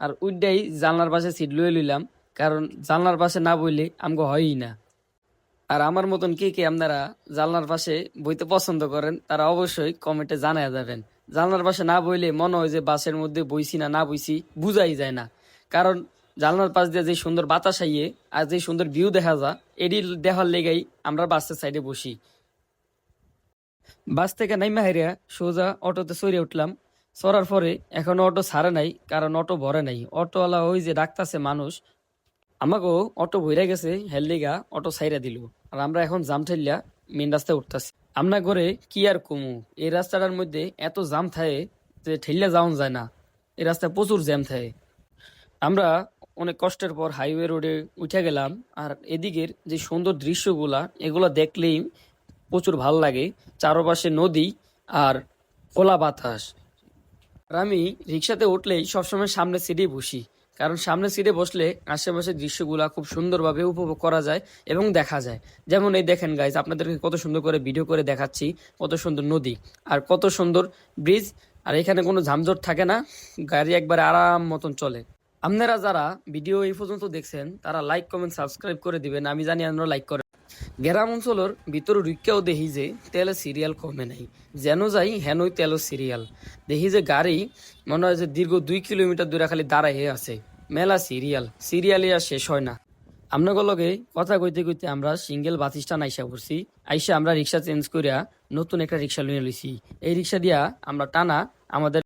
আর ওইটাই জানলার পাশে সিট লয়ে লইলাম, কারণ জানলার পাশে না বইলে আমগো হয়ই না। আর আমার মতন কে কে আপনারা জানলার পাশে বইতে পছন্দ করেন তারা অবশ্যই কমেন্টে জানায় যাবেন। জানলার পাশে না বইলে মনে হয় যে বাসের মধ্যে বইছি না বইছি বুঝাই যায় না। কারণ জানলার পাশ দিয়ে যে সুন্দর বাতাস আইয়ে আর যে সুন্দর ভিউ দেখা যায়, এডি দেখার লেগেই আমরা বাসের সাইডে বসি। বাস থেকে নাইমা হাইরা সোজা অটোতে চড়ে উঠলাম। চড়ার পরে এখনো অটো ছাড়ে নাই, কারণ অটো ভরে নাই। অটোওয়ালা ওই যে ডাকতাছে মানুষ, আমাকেও অটো ভইরা গেছে, হেললিগা অটো ছাইরা দিল। আর আমরা এখন জাম ঠেললা মেন রাস্তায় উঠতাছি। আমনা করে কি আর কমু, এই রাস্তাটার মধ্যে এত জাম থাকে যে ঠেললা যাওয়া যায় না। এই রাস্তায় প্রচুর জ্যাম থাকে। আমরা অনেক কষ্টের পর হাইওয়ে রোডে উঠে গেলাম। আর এদিকের যে সুন্দর দৃশ্যগুলা, এগুলো দেখলেই প্রচুর ভালো লাগে। চারপাশে নদী আর খোলা বাতাস। আর আমি রিক্সাতে উঠলেই সবসময় সামনের সিটেই বসি, কারণ সামনের সিটে বসলে আশেপাশের দৃশ্যগুলা খুব সুন্দরভাবে উপভোগ করা যায় এবং দেখা যায়। যেমন এই দেখেন গাইজ, আপনাদেরকে কত সুন্দর করে ভিডিও করে দেখাচ্ছি, কত সুন্দর নদী আর কত সুন্দর ব্রিজ। আর এখানে কোনো ঝামজট থাকে না, গাড়ি একবারে আরাম মতন চলে। আপনারা যারা ভিডিও এই পর্যন্ত দেখছেন তারা লাইক কমেন্ট সাবস্ক্রাইব করে দিবেন, আমি জানি আপনারা লাইক করেন। গ্রাম অঞ্চলের ভিতরে ঢুকিয়াও দেখি যে তেলের সিরিয়াল কমে নাই, যেন যাই হেনই তেলের সিরিয়াল। দেখি যে গাড়ি মনে হয় যে দীর্ঘ 2 কিলোমিটার দূরে খালি দাঁড়াই আছে। মেলা সিরিয়ালই আর শেষ হয় না। আপনাদের লগে কথা কইতে কইতে আমরা সিঙ্গেল বাস স্ট্যান্ড আইসা পড়ছি। আইসা আমরা রিক্সা চেঞ্জ করিয়া নতুন একটা রিক্সা লিয়ে লইছি। এই রিক্সা দিয়া আমরা টানা আমাদের